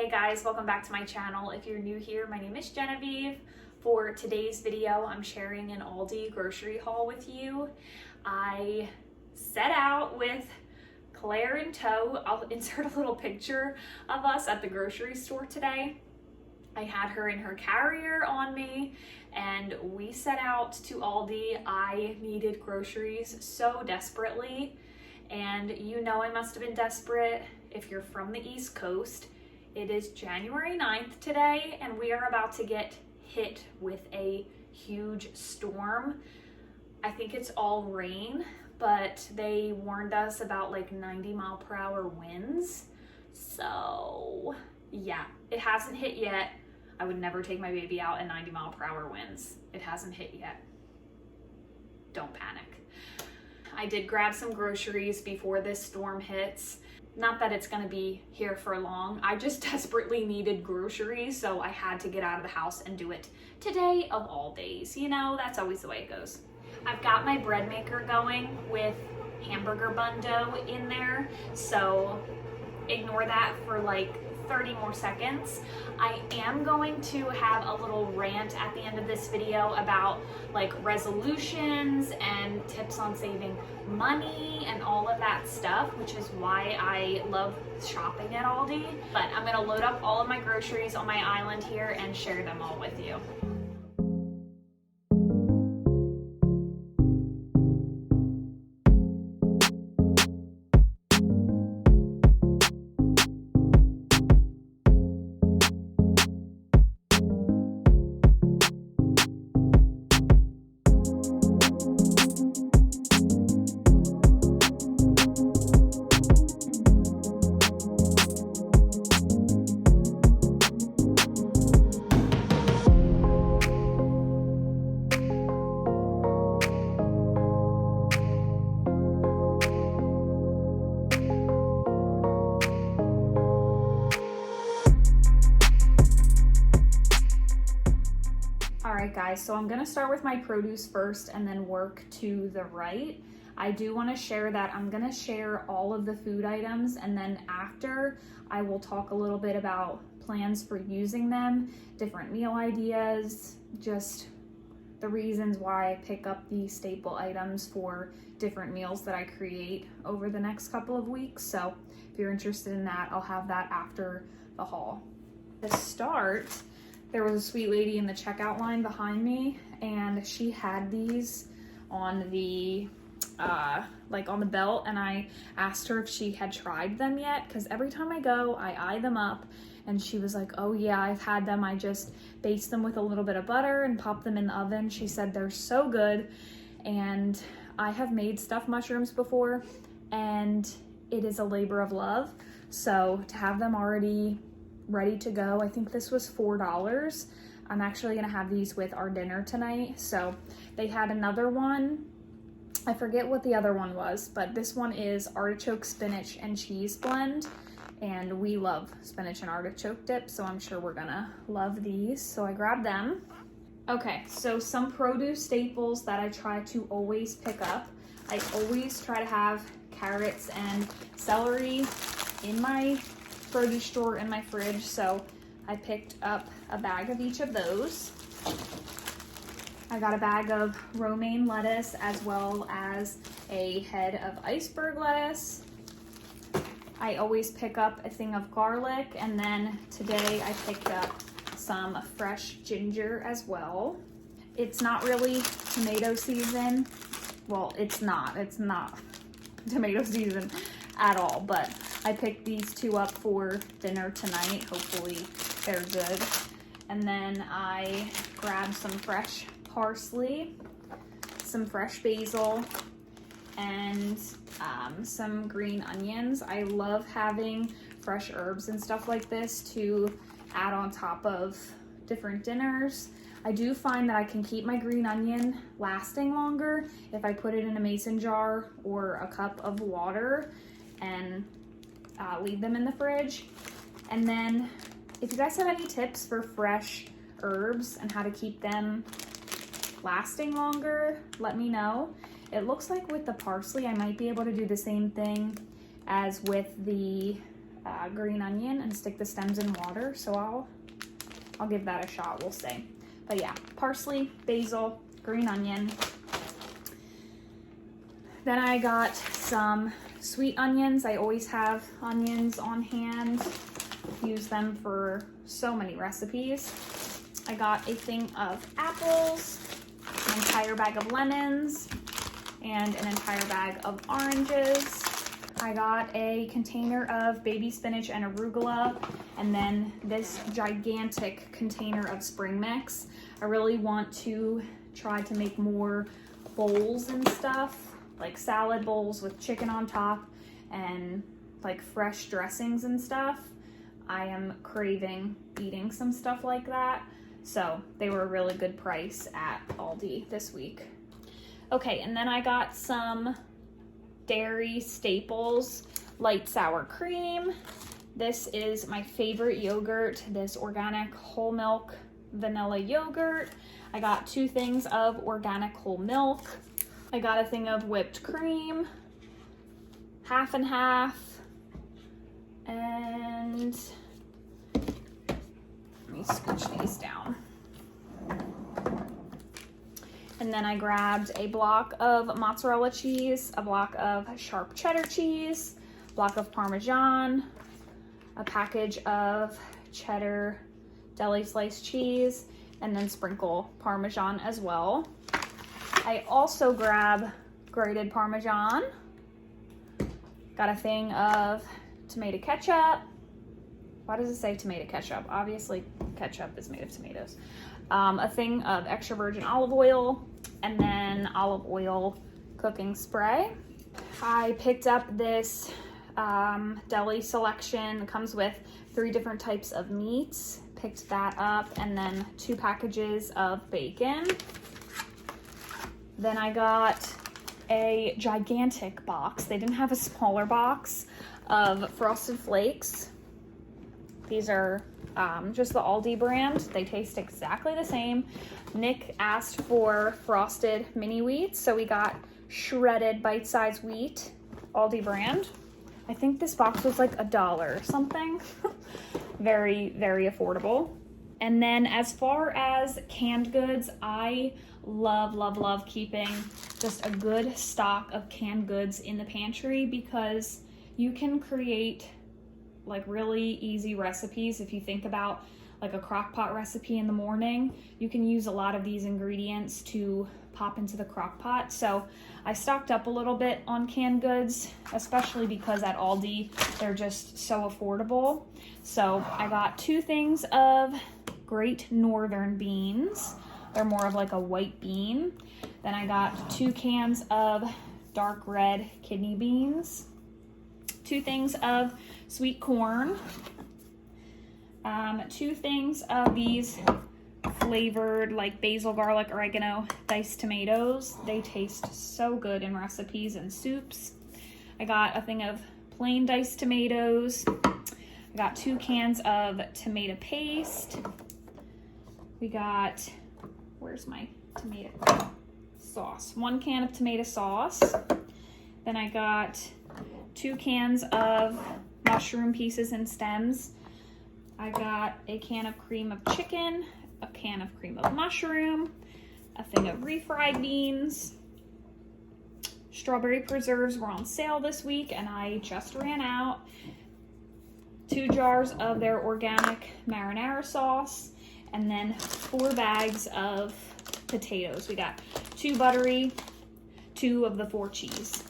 Hey guys, welcome back to my channel. If you're new here, my name is Genevieve. For today's video, I'm sharing an Aldi grocery haul with you. I set out with Claire in tow. I'll insert a little picture of us at the grocery store today. I had her in her carrier on me and we set out to Aldi. I needed groceries so desperately, and you know I must have been desperate if you're from the East Coast. It is January 9th today, and we are about to get hit with a huge storm. I think it's all rain, but they warned us about like 90-mile-per-hour winds. So yeah, it hasn't hit yet. I would never take my baby out in 90-mile-per-hour winds. It hasn't hit yet. Don't panic. I did grab some groceries before this storm hits. Not that it's gonna be here for long. I just desperately needed groceries, so I had to get out of the house and do it today of all days. You know, that's always the way it goes. I've got my bread maker going with hamburger bun dough in there, so ignore that for like 30 more seconds. I am going to have a little rant at the end of this video about like resolutions and tips on saving money and all of that stuff, which is why I love shopping at Aldi. But I'm gonna load up all of my groceries on my island here and share them all with you. Alright guys, so I'm gonna start with my produce first and then work to the right. I do want to share that I'm gonna share all of the food items, and then after I will talk a little bit about plans for using them, different meal ideas, just the reasons why I pick up the staple items for different meals that I create over the next couple of weeks. So if you're interested in that, I'll have that after the haul. To start, there was a sweet lady in the checkout line behind me, and she had these on the like on the belt, and I asked her if she had tried them yet, because every time I go I eye them up, and she was like, oh yeah, I've had them. I just baste them with a little bit of butter and pop them in the oven. She said they're so good, and I have made stuffed mushrooms before and it is a labor of love. So to have them already ready to go, I think this was $4. I'm actually gonna have these with our dinner tonight. So they had another one, I forget what the other one was, but this one is artichoke, spinach, and cheese blend, and we love spinach and artichoke dip, so I'm sure we're gonna love these. So I grabbed them. Okay, so some produce staples that I try to always pick up. I always try to have carrots and celery in my produce drawer in my fridge, so I picked up a bag of each of those. I got a bag of romaine lettuce as well as a head of iceberg lettuce. I always pick up a thing of garlic, and then today I picked up some fresh ginger as well. It's not really tomato season. Well, it's not tomato season at all, but I picked these two up for dinner tonight. Hopefully they're good. And then I grabbed some fresh parsley, some fresh basil, and some green onions. I love having fresh herbs and stuff like this to add on top of different dinners. I do find that I can keep my green onion lasting longer if I put it in a mason jar or a cup of water and leave them in the fridge. And then if you guys have any tips for fresh herbs and how to keep them lasting longer, let me know. It looks like with the parsley I might be able to do the same thing as with the green onion and stick the stems in water. So I'll give that a shot, we'll see. But yeah, parsley, basil, green onion. Then I got some sweet onions. I always have onions on hand. Use them for so many recipes. I got a thing of apples, an entire bag of lemons, and an entire bag of oranges. I got a container of baby spinach and arugula, and then this gigantic container of spring mix. I really want to try to make more bowls and stuff, like salad bowls with chicken on top and like fresh dressings and stuff. I am craving eating some stuff like that. So they were a really good price at Aldi this week. Okay, and then I got some dairy staples, light sour cream. This is my favorite yogurt, this organic whole milk vanilla yogurt. I got 2 things of organic whole milk. I got a thing of whipped cream, half and half, and let me scooch these down. And then I grabbed a block of mozzarella cheese, a block of sharp cheddar cheese, a block of Parmesan, a package of cheddar deli sliced cheese, and then sprinkle Parmesan as well. I also grab grated Parmesan. Got a thing of tomato ketchup. Why does it say tomato ketchup? Obviously ketchup is made of tomatoes. A thing of extra virgin olive oil, and then olive oil cooking spray. I picked up this deli selection. It comes with 3 different types of meats. Picked that up, and then 2 packages of bacon. Then I got a gigantic box. They didn't have a smaller box of Frosted Flakes. These are just the Aldi brand. They taste exactly the same. Nick asked for frosted mini wheats, so we got shredded bite-sized wheat, Aldi brand. I think this box was like $1 or something. Very, very affordable. And then as far as canned goods, I love keeping just a good stock of canned goods in the pantry, because you can create like really easy recipes. If you think about like a crock pot recipe in the morning, you can use a lot of these ingredients to pop into the crock pot. So I stocked up a little bit on canned goods, especially because at Aldi they're just so affordable. So I got 2 things of Great Northern beans. They're more of like a white bean. Then I got 2 cans of dark red kidney beans, 2 things of sweet corn, 2 things of these flavored like basil, garlic, oregano, diced tomatoes. They taste so good in recipes and soups. I got a thing of plain diced tomatoes. I got 2 cans of tomato paste. We got, where's my tomato sauce? 1 can of tomato sauce. Then I got 2 cans of mushroom pieces and stems. I got a can of cream of chicken, a can of cream of mushroom, a thing of refried beans. Strawberry preserves were on sale this week and I just ran out. 2 jars of their organic marinara sauce, and then 4 bags of potatoes. We got 2 buttery, 2 of the 4 cheese.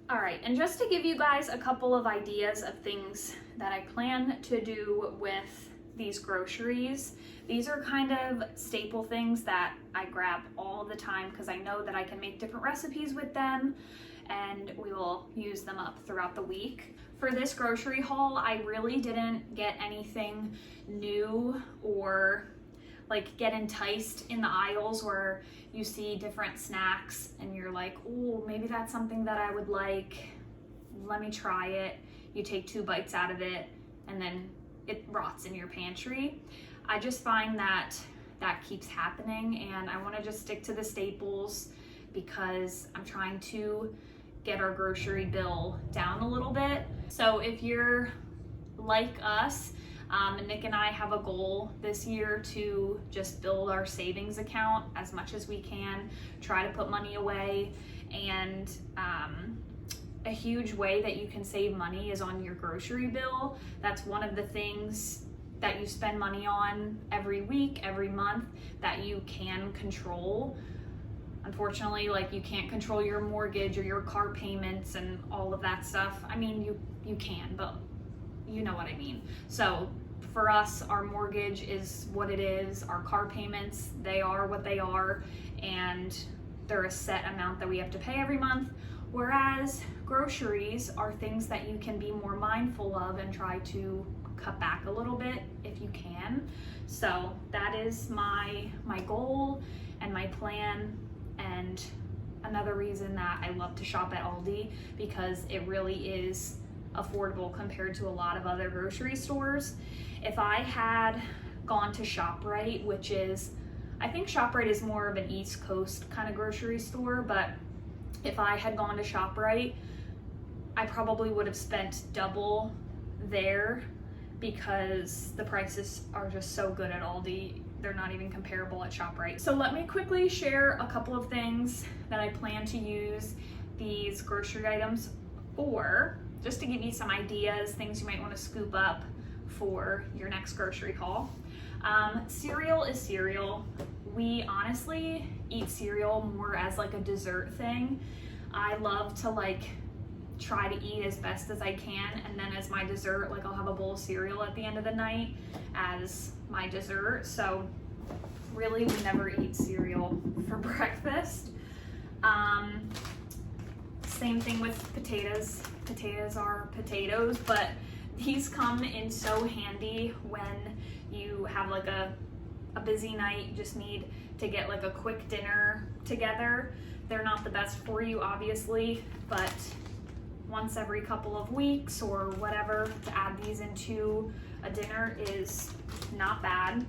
All right, and just to give you guys a couple of ideas of things that I plan to do with these groceries, these are kind of staple things that I grab all the time because I know that I can make different recipes with them and we will use them up throughout the week. For this grocery haul, I really didn't get anything new or like get enticed in the aisles where you see different snacks and you're like, oh, maybe that's something that I would like. Let me try it. You take 2 bites out of it and then it rots in your pantry. I just find that that keeps happening and I want to just stick to the staples because I'm trying to get our grocery bill down a little bit. So if you're like us, Nick and I have a goal this year to just build our savings account as much as we can, try to put money away, and a huge way that you can save money is on your grocery bill. That's one of the things that you spend money on every week, every month, that you can control. Unfortunately, like, you can't control your mortgage or your car payments and all of that stuff. I mean, you can, but you know what I mean. So for us, our mortgage is what it is. Our car payments, they are what they are, and they're a set amount that we have to pay every month. Whereas groceries are things that you can be more mindful of and try to cut back a little bit if you can. So that is my goal and my plan, and another reason that I love to shop at Aldi, because it really is affordable compared to a lot of other grocery stores. If I had gone to ShopRite, which is, I think ShopRite is more of an East Coast kind of grocery store, but if I had gone to ShopRite, I probably would have spent double there, because the prices are just so good at Aldi. They're not even comparable at ShopRite. So let me quickly share a couple of things that I plan to use these grocery items for, just to give you some ideas, things you might want to scoop up for your next grocery haul. Cereal is cereal. We honestly eat cereal more as like a dessert thing. I love to like try to eat as best as I can, and then as my dessert, like, I'll have a bowl of cereal at the end of the night as my dessert. So really, we never eat cereal for breakfast. Same thing with potatoes. Potatoes are potatoes, but these come in so handy when you have like a busy night, you just need to get like a quick dinner together. They're not the best for you, obviously, but once every couple of weeks or whatever, to add these into a dinner is not bad.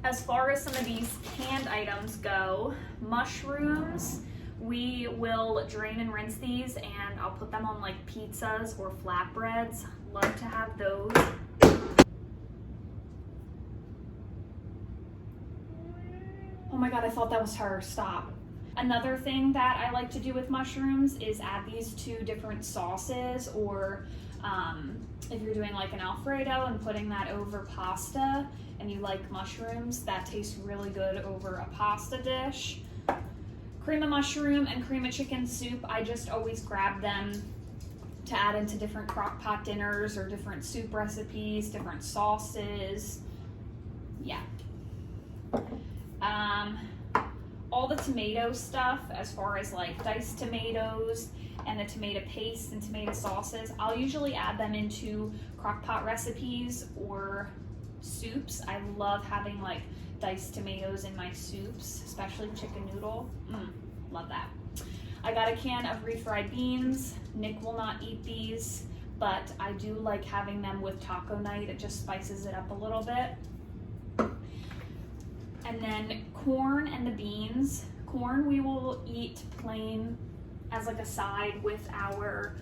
As far as some of these canned items go, mushrooms, we will drain and rinse these, and I'll put them on like pizzas or flatbreads. Love to have those. Oh my God, I thought that was her. Stop. Another thing that I like to do with mushrooms is add these to different sauces, or if you're doing like an Alfredo and putting that over pasta and you like mushrooms, that tastes really good over a pasta dish. Cream of mushroom and cream of chicken soup, I just always grab them to add into different crock pot dinners or different soup recipes, different sauces. Yeah. All the tomato stuff, as far as like diced tomatoes and the tomato paste and tomato sauces, I'll usually add them into crock pot recipes or soups. I love having like diced tomatoes in my soups, especially chicken noodle. Love that. I got a can of refried beans. Nick will not eat these, but I do like having them with taco night. It just spices it up a little bit. And then corn and the beans. Corn we will eat plain as like a side with our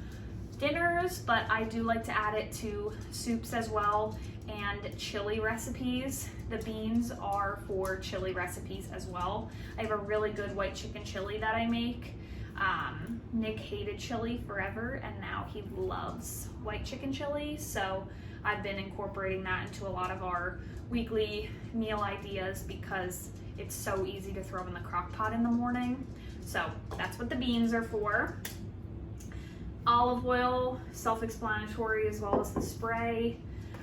dinners, but I do like to add it to soups as well and chili recipes. The beans are for chili recipes as well. I have a really good white chicken chili that I make. Nick hated chili forever, and now he loves white chicken chili, so I've been incorporating that into a lot of our weekly meal ideas because it's so easy to throw in the crock pot in the morning. So that's what the beans are for. Olive oil, self-explanatory, as well as the spray.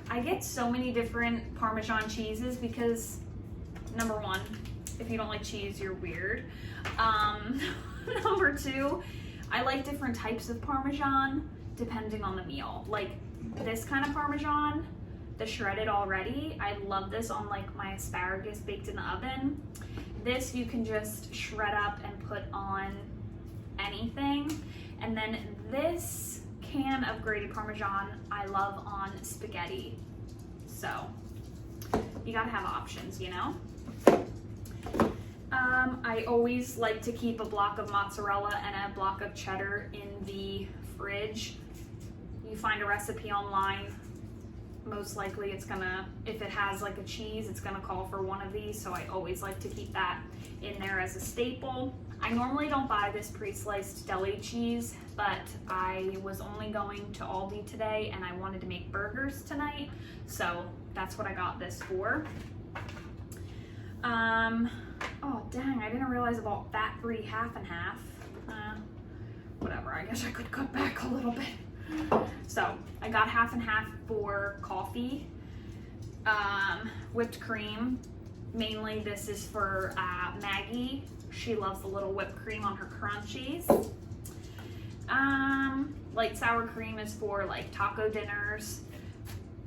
I get so many different Parmesan cheeses because, number one, if you don't like cheese, you're weird. Number two, I like different types of Parmesan depending on the meal. Like this kind of Parmesan, the shredded already, I love this on like my asparagus baked in the oven. This you can just shred up and put on anything. And then this can of grated Parmesan I love on spaghetti. So you gotta have options, you know? I always like to keep a block of mozzarella and a block of cheddar in the fridge. You find a recipe online, most likely it's gonna, if it has like a cheese, it's gonna call for one of these, so I always like to keep that in there as a staple. I normally don't buy this pre-sliced deli cheese, but I was only going to Aldi today and I wanted to make burgers tonight, so that's what I got this for. Oh dang, I didn't realize I bought fat-free half and half. Whatever, I guess I could cut back a little bit. So I got half and half for coffee. Whipped cream, mainly this is for Maggie. She loves the little whipped cream on her crunchies. Light sour cream is for like taco dinners.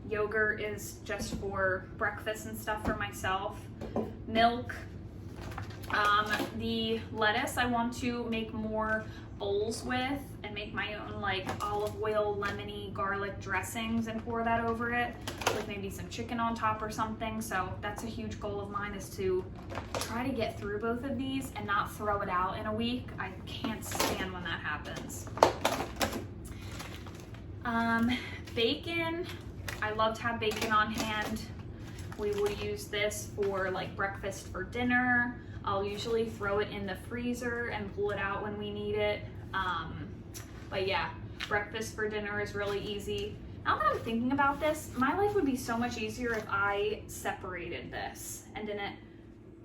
Yogurt is just for breakfast and stuff for myself. Milk. The lettuce I want to make more bowls with and make my own like olive oil, lemony, garlic dressings and pour that over it with maybe some chicken on top or something. So that's a huge goal of mine, is to try to get through both of these and not throw it out in a week. I can't stand when that happens. Bacon. I love to have bacon on hand. We will use this for like breakfast for dinner. I'll usually throw it in the freezer and pull it out when we need it. But yeah, breakfast for dinner is really easy. Now that I'm thinking about this, my life would be so much easier if I separated this and didn't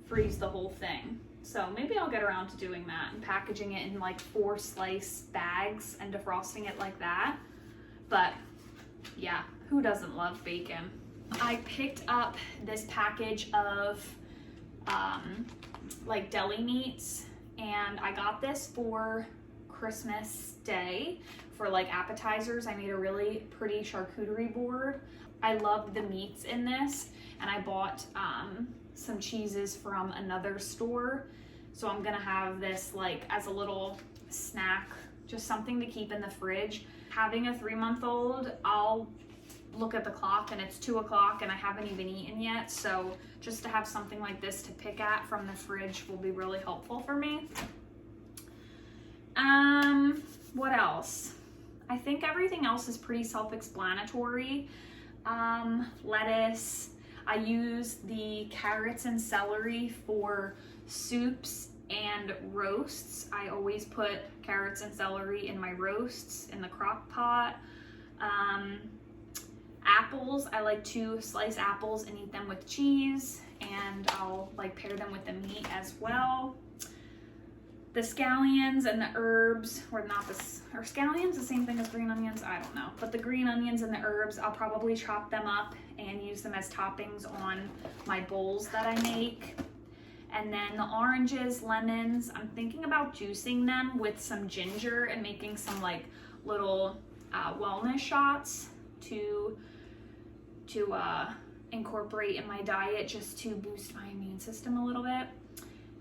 freeze the whole thing. So maybe I'll get around to doing that and packaging it in like 4 slice bags and defrosting it like that. But yeah, who doesn't love bacon? I picked up this package of like deli meats, and I got this for Christmas Day for like appetizers. I made a really pretty charcuterie board. I loved the meats in this, and I bought some cheeses from another store. So I'm gonna have this like as a little snack, just something to keep in the fridge. Having a 3-month-old, I'll look at the clock and it's 2 o'clock and I haven't even eaten yet, so just to have something like this to pick at from the fridge will be really helpful for me. What else? I think everything else is pretty self-explanatory. Lettuce. I use the carrots and celery for soups and roasts. I always put carrots and celery in my roasts in the crock pot. Apples, I like to slice apples and eat them with cheese, and I'll like pair them with the meat as well. The scallions and the herbs, or not this, are scallions the same thing as green onions? I don't know. But the green onions and the herbs, I'll probably chop them up and use them as toppings on my bowls that I make. And then the oranges, lemons, I'm thinking about juicing them with some ginger and making some like little wellness shots to incorporate in my diet, just to boost my immune system a little bit.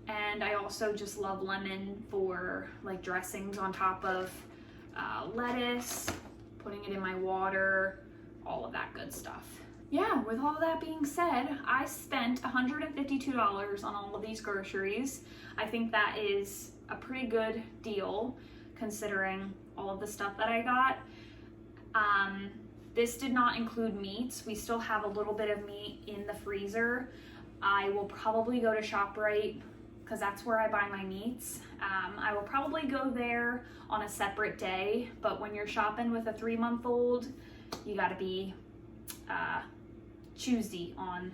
And I also just love lemon for like dressings on top of lettuce, putting it in my water, all of that good stuff. Yeah, with all that being said, I spent $152 on all of these groceries. I think that is a pretty good deal considering all of the stuff that I got. This did not include meats. We still have a little bit of meat in the freezer. I will probably go to ShopRite because that's where I buy my meats. I will probably go there on a separate day, but when you're shopping with a 3-month-old, you gotta be choosy on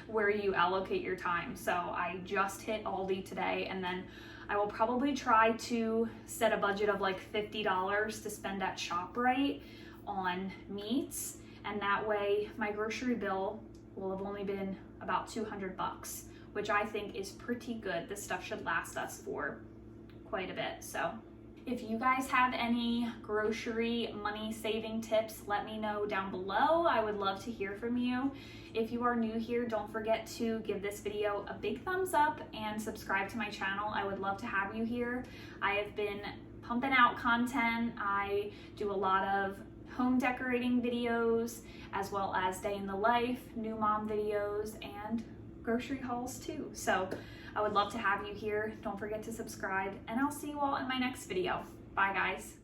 where you allocate your time. So I just hit Aldi today, and then I will probably try to set a budget of like $50 to spend at ShopRite on meats, and that way my grocery bill will have only been about $200, which I think is pretty good. This stuff should last us for quite a bit. So if you guys have any grocery money saving tips, let me know down below. I would love to hear from you. If you are new here, don't forget to give this video a big thumbs up and subscribe to my channel. I would love to have you here. I have been pumping out content. I do a lot of home decorating videos, as well as day in the life, new mom videos, and grocery hauls too. So I would love to have you here. Don't forget to subscribe, and I'll see you all in my next video. Bye, guys.